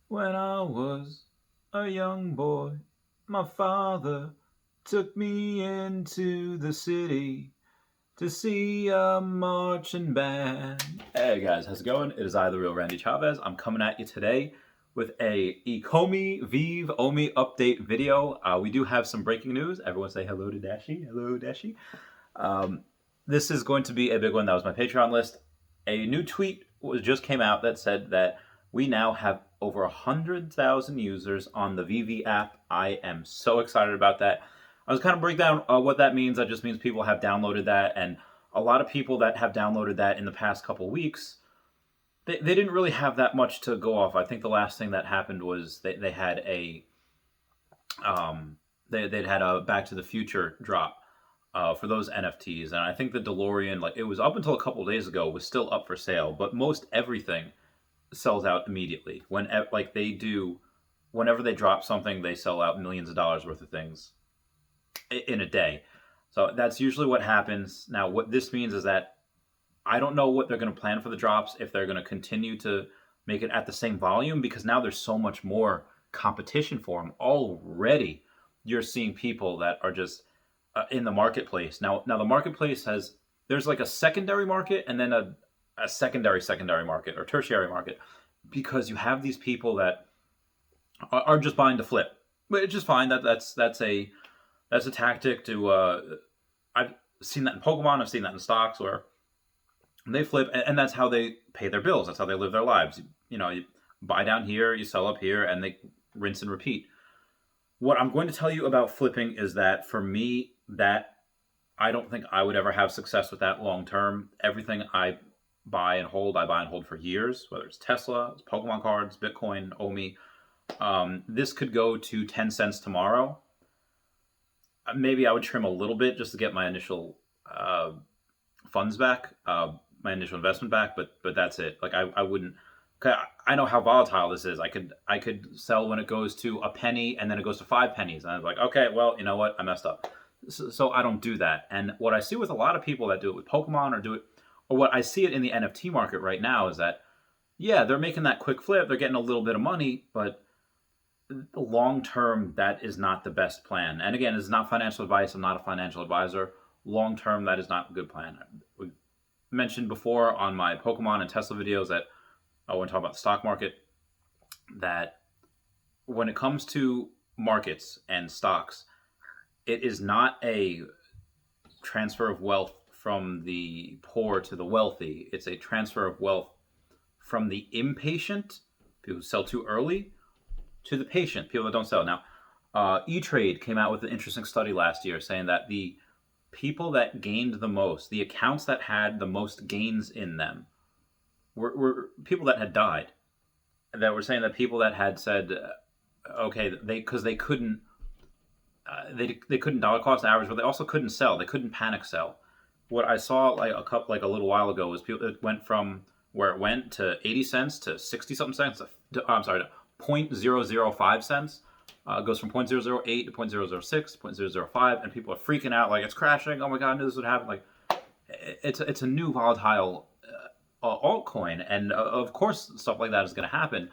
When I was a young boy, my father took me into the city to see a marching band. Hey guys, how's it going? It is I, the real Randy Chavez. I'm coming at you today with a Ecomi Veve OMI update video. We do have some breaking news. Everyone say hello to Dashi. Hello, Dashi. Um, this is going to be a big one. That was my Patreon list. A new tweet just came out that said that we now have over 100,000 users on the Veve app. I am so excited about that. I was kind of break down what that means. That just means people have downloaded that, and a lot of people that have downloaded that in the past couple weeks, they didn't really have that much to go off. I think the last thing that happened was they had a they'd had a Back to the Future drop for those NFTs, and I think the DeLorean, like it was up until a couple of days ago, was still up for sale. But most everything sells out immediately. When like they do, whenever they drop something, they sell out millions of dollars worth of things in a day. So that's usually what happens. Now, what this means is that I don't know what they're going to plan for the drops, if they're going to continue to make it at the same volume, because now there's so much more competition for them already. You're seeing people that are just in the marketplace. Now the marketplace there's like a secondary market and then a secondary market or tertiary market, because you have these people that are just buying to flip, which is fine. That's a tactic to. I've seen that in Pokemon. I've seen that in stocks where they flip, and that's how they pay their bills. That's how they live their lives. You buy down here, you sell up here, and they rinse and repeat. What I'm going to tell you about flipping is that for me, that I don't think I would ever have success with that long term. Everything I buy and hold, I buy and hold for years, whether it's Tesla, it's Pokemon cards, Bitcoin, OMI. This could go to 10 cents tomorrow. Maybe I would trim a little bit just to get my initial funds back, my initial investment back, but that's it. Like I wouldn't. I know how volatile this is. I could sell when it goes to a penny and then it goes to 5 pennies, and I'm like, okay, well, you know what, I messed up. So I don't do that. And what I see with a lot of people that do it with Pokemon or do it, or what I see it in the NFT market right now is that, yeah, they're making that quick flip, they're getting a little bit of money, but long term, that is not the best plan. And again, it's not financial advice. I'm not a financial advisor. Long term, that is not a good plan. We mentioned before on my Pokemon and Tesla videos that I want to talk about the stock market, that when it comes to markets and stocks, it is not a transfer of wealth from the poor to the wealthy. It's a transfer of wealth from the impatient, people who sell too early, to the patient, people that don't sell. Now, E-Trade came out with an interesting study last year saying that the people that gained the most, the accounts that had the most gains in them, were people that had died. That were saying that people that had said, okay, because they couldn't, they couldn't dollar cost average, but they also couldn't sell. They couldn't panic sell. What I saw like a little while ago was people, it went from where it went to 80 cents to 60 something cents. I'm sorry, to 0.005 cents. It goes from 0.008 to 0.006, 0.005, and people are freaking out like it's crashing. Oh my god, I knew this would happen. Like it's a new volatile altcoin, and of course stuff like that is going to happen.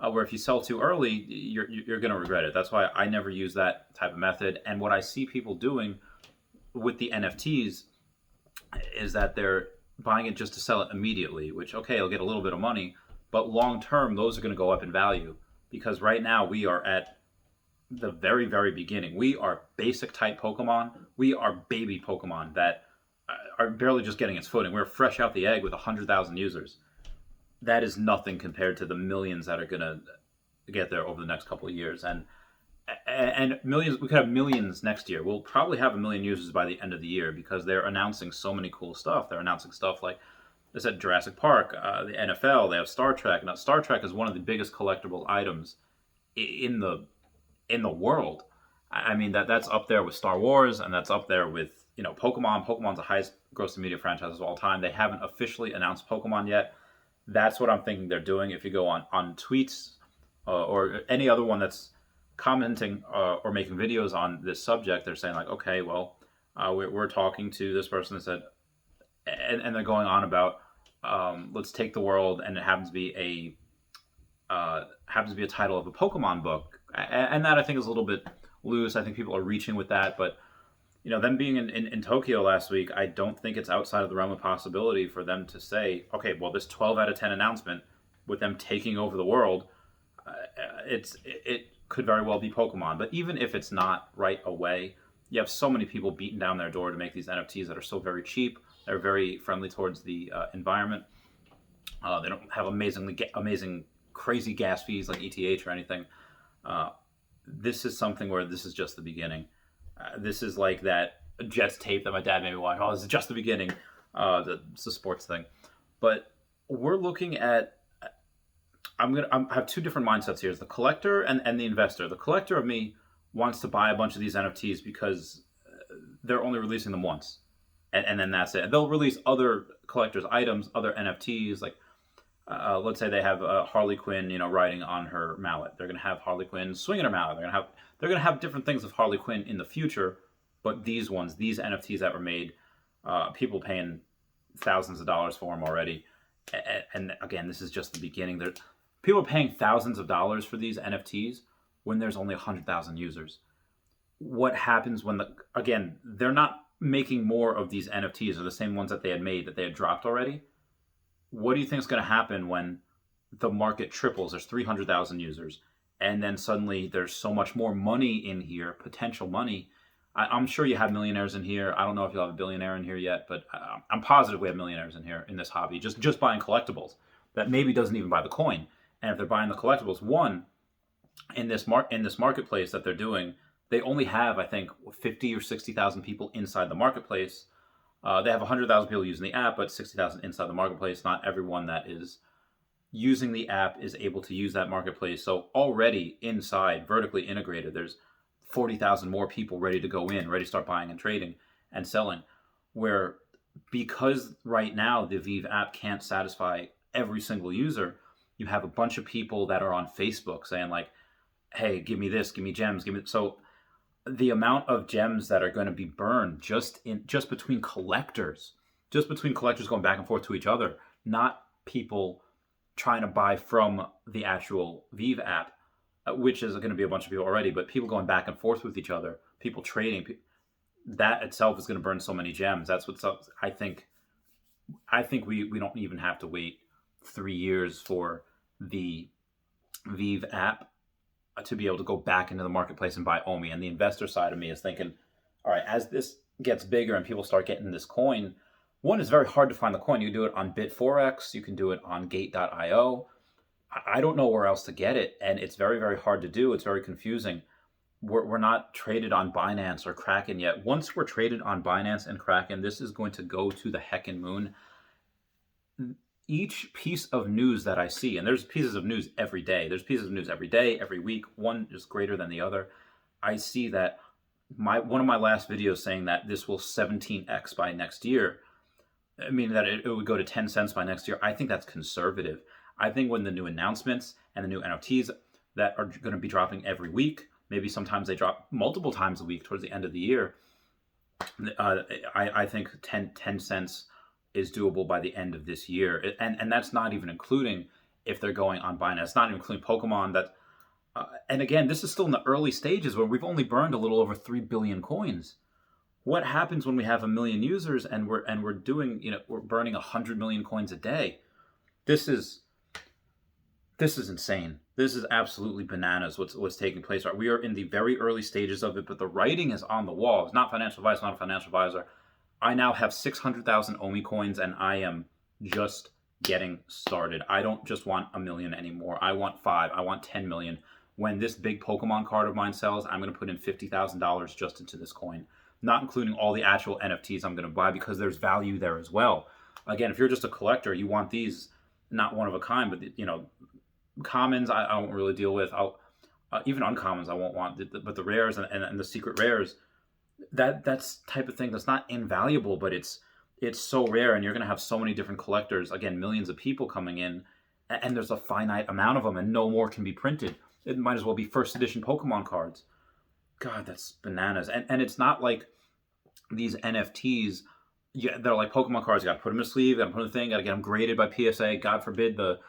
Where if you sell too early, you're going to regret it. That's why I never use that type of method. And what I see people doing with the NFTs is that they're buying it just to sell it immediately. Which okay, they'll get a little bit of money, but long term, those are going to go up in value, because right now we are at the very, very beginning. We are basic type Pokemon. We are baby Pokemon that are barely just getting its footing. We're fresh out the egg with 100,000 users. That is nothing compared to the millions that are going to get there over the next couple of years. And millions, we could have millions next year. We'll probably have 1 million users by the end of the year, because they're announcing so many cool stuff. They're announcing stuff like, they said Jurassic Park, the NFL, they have Star Trek. Now, Star Trek is one of the biggest collectible items in the world. I mean, that's up there with Star Wars, and that's up there with Pokemon. Pokemon's the highest grossing media franchise of all time. They haven't officially announced Pokemon yet. That's what I'm thinking they're doing. If you go on tweets or any other one that's commenting or making videos on this subject, they're saying like, okay, well, we're talking to this person that said, and they're going on about let's take the world, and it happens to be happens to be a title of a Pokemon book, and that I think is a little bit loose. I think people are reaching with that, but them being in Tokyo last week, I don't think it's outside of the realm of possibility for them to say, okay, well, this 12 out of 10 announcement with them taking over the world, it could very well be Pokemon. But even if it's not right away, you have so many people beating down their door to make these NFTs that are so very cheap. They're very friendly towards the environment. They don't have amazing, crazy gas fees like ETH or anything. This is something where this is just the beginning. This is like that Jets tape that my dad made me watch. Oh, this is just the beginning. It's a sports thing. But we're looking at... I have two different mindsets here. It's the collector and the investor. The collector of me wants to buy a bunch of these NFTs because they're only releasing them once. And then that's it. They'll release other collector's items, other NFTs. Like, let's say they have Harley Quinn, riding on her mallet. They're going to have Harley Quinn swinging her mallet. They're going to have different things of Harley Quinn in the future. But these NFTs that were made, people paying thousands of dollars for them already. And again, this is just the beginning. People are paying thousands of dollars for these NFTs when there's only 100,000 users. What happens when they're not making more of these NFTs, or the same ones that they had made that they had dropped already? What do you think is going to happen when the market triples? There's 300,000 users, and then suddenly there's so much more money in here, potential money. I'm sure you have millionaires in here. I don't know if you'll have a billionaire in here yet, but I'm positive we have millionaires in here in this hobby, just buying collectibles that maybe doesn't even buy the coin. And if they're buying the collectibles, in this marketplace that they're doing, they only have, I think, 50 or 60,000 people inside the marketplace. They have 100,000 people using the app, but 60,000 inside the marketplace. Not everyone that is using the app is able to use that marketplace. So already inside, vertically integrated, there's 40,000 more people ready to go in, ready to start buying and trading and selling. Where because right now the Veve app can't satisfy every single user, you have a bunch of people that are on Facebook saying like, hey, give me this, give me gems, give me... So the amount of gems that are going to be burned just between collectors going back and forth to each other, not people trying to buy from the actual Veve app, which is going to be a bunch of people already, but people going back and forth with each other, people trading, that itself is going to burn so many gems. That's what's up. I think we don't even have to wait 3 years for the Veve app to be able to go back into the marketplace and buy OMI. And the investor side of me is thinking, all right, as this gets bigger and people start getting this coin, one, is very hard to find the coin. You can do it on Bit4X, you can do it on Gate.io. I don't know where else to get it, and it's very, very hard to do. It's very confusing. We're not traded on Binance or Kraken yet. Once we're traded on Binance and Kraken, this is going to go to the heckin' moon. Each piece of news that I see, and there's pieces of news every day. There's pieces of news every day, every week. One is greater than the other. I see that one of my last videos saying that this will 17x by next year. I mean that it would go to 10 cents by next year. I think that's conservative. I think when the new announcements and the new NFTs that are going to be dropping every week, maybe sometimes they drop multiple times a week towards the end of the year, I think 10 cents is doable by the end of this year. And that's not even including if they're going on Binance. It's not even including Pokemon. And again, this is still in the early stages where we've only burned a little over 3 billion coins. What happens when we have 1 million users and we're doing, we're burning 100 million coins a day? This is insane. This is absolutely bananas what's taking place. Right? We are in the very early stages of it, but the writing is on the wall. It's not financial advice, not a financial advisor. I now have 600,000 OMI coins, and I am just getting started. I don't just want 1 million anymore. I want 5. I want 10 million. When this big Pokemon card of mine sells, I'm going to put in $50,000 just into this coin, not including all the actual NFTs I'm going to buy because there's value there as well. Again, if you're just a collector, you want these, not one of a kind, but commons I won't really deal with. Even uncommons I won't want, but the rares and the secret rares, that's type of thing that's not invaluable, but it's so rare, and you're going to have so many different collectors, again, millions of people coming in, and there's a finite amount of them, and no more can be printed. It might as well be first edition Pokemon cards. God, that's bananas. And it's not like these NFTs, they're like Pokemon cards. You got to put them in a sleeve, got to put them in a thing, got to get them graded by PSA. God forbid the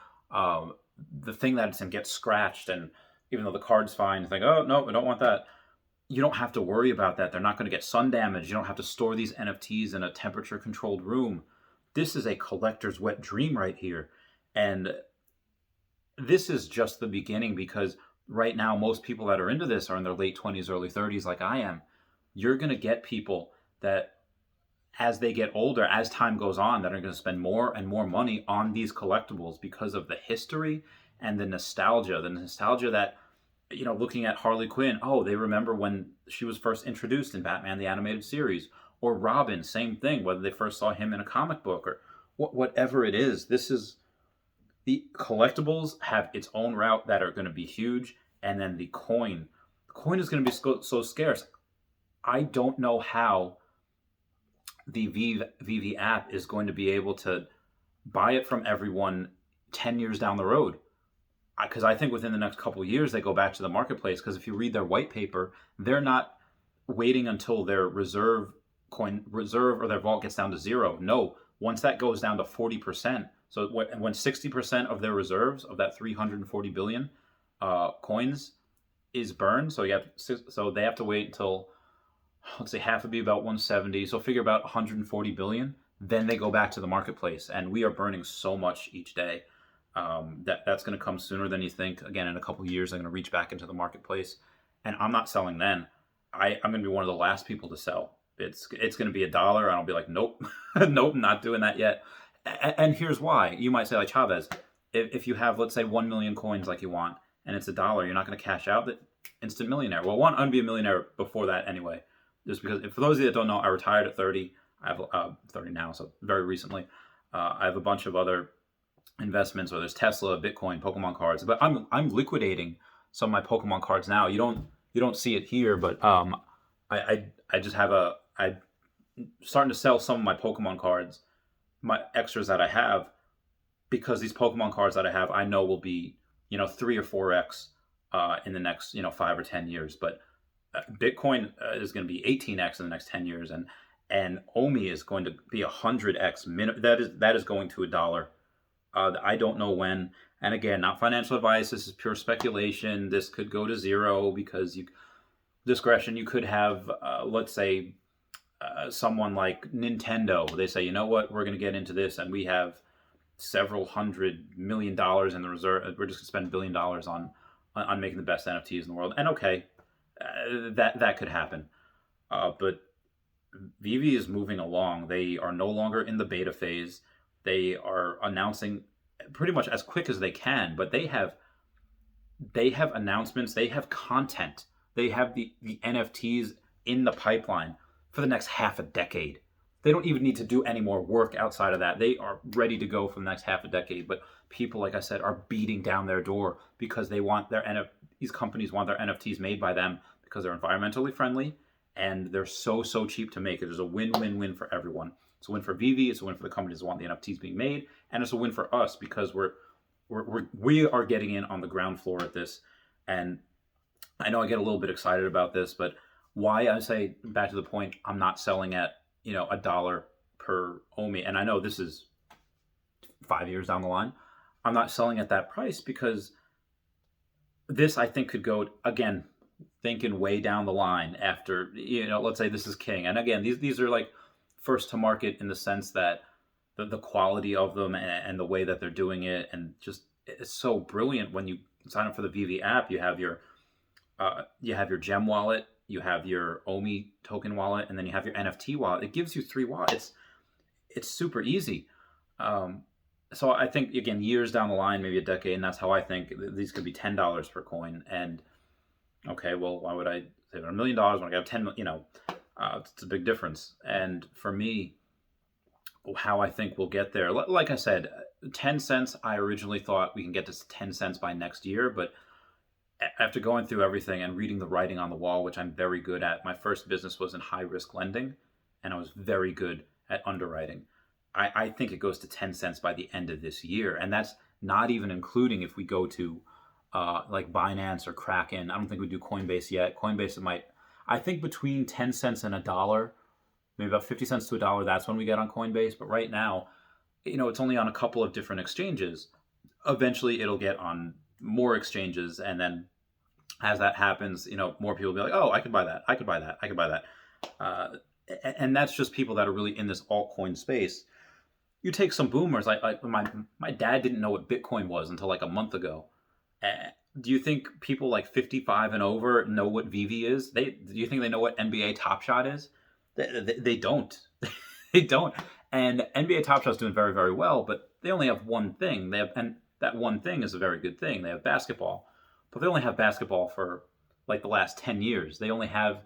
the thing that it's in gets scratched, and even though the card's fine, you think, oh no, I don't want that. You don't have to worry about that. They're not going to get sun damage. You don't have to store these NFTs in a temperature controlled room. This is a collector's wet dream right here. And this is just the beginning, because right now most people that are into this are in their late 20s, early 30s, like I am. You're going to get people that, as they get older, as time goes on, that are going to spend more and more money on these collectibles because of the history and the nostalgia. The nostalgia that, looking at Harley Quinn, oh, they remember when she was first introduced in Batman the Animated Series. Or Robin, same thing, whether they first saw him in a comic book or whatever it is. This is, the collectibles have its own route that are going to be huge. And then the coin is going to be so scarce. I don't know how the Veve app is going to be able to buy it from everyone 10 years down the road. Because I think within the next couple of years, they go back to the marketplace. Because if you read their white paper, they're not waiting until their reserve or their vault gets down to zero. No, once that goes down to 40%, so when 60% of their reserves of that 340 billion coins is burned, so they have to wait until, let's say, half would be about 170, so figure about 140 billion. Then they go back to the marketplace, and we are burning so much each day. That's going to come sooner than you think. Again, in a couple of years, I'm going to reach back into the marketplace, and I'm not selling then. I'm going to be one of the last people to sell. It's going to be $1, and I'll be like, nope, nope, not doing that yet. And here's why. You might say, like, Chavez, if you have, let's say, 1 million coins like you want, and it's $1, you're not going to cash out. That instant millionaire. Well, one, I'm going to be a millionaire before that anyway. Just because, for those of you that don't know, I retired at 30. I have 30 now, so very recently. I have a bunch of other investments, whether it's Tesla, Bitcoin, Pokemon cards. But I'm liquidating some of my Pokemon cards now. You don't see it here, but I just have I'm starting to sell some of my Pokemon cards, my extras that I have, because these Pokemon cards that I have, I know will be 3 or 4x in the next 5 or 10 years. But Bitcoin is going to be 18x in the next 10 years, and OMI is going to be 100x. That is going to $1. I don't know when. And again, not financial advice. This is pure speculation. This could go to zero because discretion. You could have, let's say, someone like Nintendo. They say, you know what, we're going to get into this, and we have several $100 million in the reserve. We're just going to spend $1 billion on making the best NFTs in the world. And okay, that could happen. But Veve is moving along. They are no longer in the beta phase. They are announcing pretty much as quick as they can, but they have announcements, they have content, they have the NFTs in the pipeline for the next half a decade. They don't even need to do any more work outside of that. They are ready to go for the next half a decade. But people, like I said, are beating down their door because they want these companies want their NFTs made by them because they're environmentally friendly and they're so cheap to make. It is a win-win-win for everyone. It's a win for Veve. It's a win for the companies that want the NFTs being made, and it's a win for us because we are getting in on the ground floor at this. And I know I get a little bit excited about this, but why I say, back to the point, I'm not selling at $1 per OMI, and I know this is 5 years down the line. I'm not selling at that price because this, I think, could go, again, thinking way down the line after, let's say this is king. And again, these are like first to market in the sense that the quality of them and the way that they're doing it, and just it's so brilliant. When you sign up for the Veve app, you have your gem wallet, you have your OMI token wallet, and then you have your NFT wallet. It gives you 3 wallets. It's super easy. So I think, again, years down the line, maybe a decade, and that's how I think these could be $10 per coin. And okay, well, why would I save $1 million when I got 10 million? It's a big difference. And for me, how I think we'll get there, like I said, 10 cents, I originally thought we can get to 10 cents by next year. But after going through everything and reading the writing on the wall, which I'm very good at, my first business was in high risk lending, and I was very good at underwriting. I think it goes to 10 cents by the end of this year. And that's not even including if we go to like Binance or Kraken. I don't think we do Coinbase yet. Coinbase, I think between 10 cents and $1, maybe about 50 cents to $1, that's when we get on Coinbase. But right now, it's only on a couple of different exchanges. eventually it'll get on more exchanges, and then as that happens, more people will be like, oh, I could buy that, I could buy that, I could buy that. Uh, and that's just people that are really in this altcoin space. You take some boomers, like my dad didn't know what Bitcoin was until like a month ago. Do you think people like 55 and over know what Veve is? Do you think they know what NBA Top Shot is? They don't. They don't. And NBA Top Shot's doing very, very well, but they only have one thing. And that one thing is a very good thing. They have basketball, but they only have basketball for like the last 10 years. They only have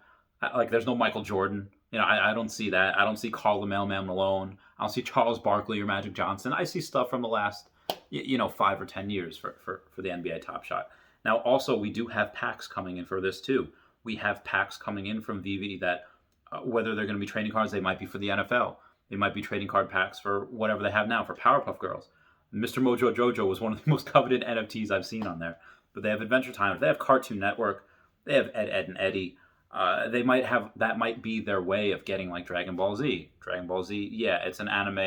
like there's no Michael Jordan. I don't see that. I don't see Karl the Mailman Malone. I don't see Charles Barkley or Magic Johnson. I see stuff from the last 5 or 10 years for the NBA Top Shot. Now, also, we do have packs coming in for this too. We have packs coming in from Veve that whether they're going to be trading cards, they might be for the NFL. They might be trading card packs for whatever they have now for Powerpuff Girls. Mr. Mojo Jojo was one of the most coveted NFTs I've seen on there. But they have Adventure Time. They have Cartoon Network. They have Ed, Ed, and Eddie. They might have, that might be their way of getting like Dragon Ball Z. Dragon Ball Z, yeah, it's an anime,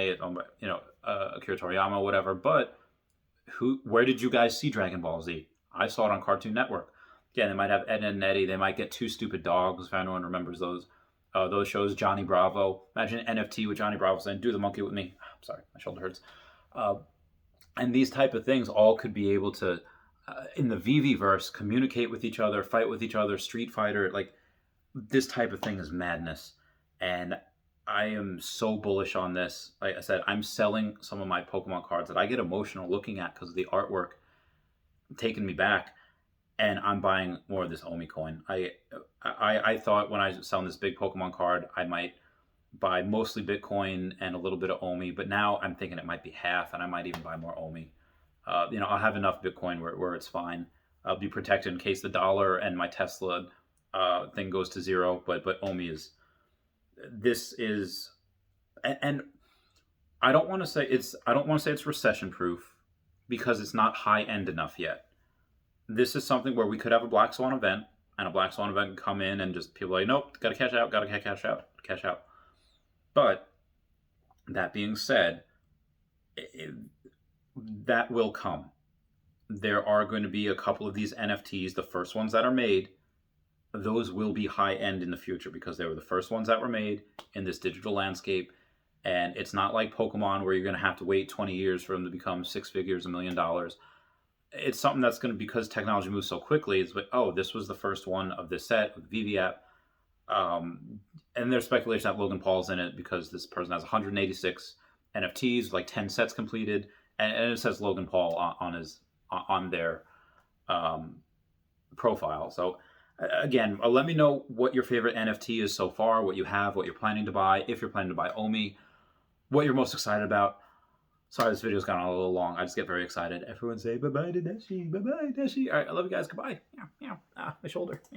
Akira Toriyama, whatever. But where did you guys see Dragon Ball Z? I saw it on Cartoon Network. Again, they might have Ed, Ed, and Eddie. They might get Two Stupid Dogs, if anyone remembers those shows. Johnny Bravo. Imagine an NFT with Johnny Bravo saying, "Do the monkey with me." I'm sorry, my shoulder hurts. And these type of things all could be able to, in the Veve verse, communicate with each other, fight with each other, Street Fighter. Like, this type of thing is madness. And I am so bullish on this. Like I said, I'm selling some of my Pokemon cards that I get emotional looking at because of the artwork taking me back. And I'm buying more of this OMI coin. I thought when I was selling this big Pokemon card, I might buy mostly Bitcoin and a little bit of OMI, but now I'm thinking it might be half, and I might even buy more OMI. I'll have enough Bitcoin where it's fine. I'll be protected in case the dollar and my Tesla thing goes to zero. But OMI is, and I don't want to say it's recession proof because it's not high end enough yet. This is something where we could have a Black Swan event, and a Black Swan event can come in and just people are like, nope, gotta cash out. But that being said, that will come. There are going to be a couple of these NFTs, the first ones that are made, those will be high end in the future because they were the first ones that were made in this digital landscape. And it's not like Pokemon where you're going to have to wait 20 years for them to become six figures, $1 million. It's something that's going to, because technology moves so quickly, it's like, oh, this was the first one of this set with the Veve app. And there's speculation that Logan Paul's in it because this person has 186 NFTs, like 10 sets completed, and it says Logan Paul on their profile. So again, let me know what your favorite NFT is so far, what you have, what you're planning to buy, if you're planning to buy OMI, what you're most excited about. Sorry, this video's gone on a little long. I just get very excited. Everyone say bye-bye to Dashi, bye-bye Dashi. All right, I love you guys. Goodbye. Yeah, my shoulder. Yeah.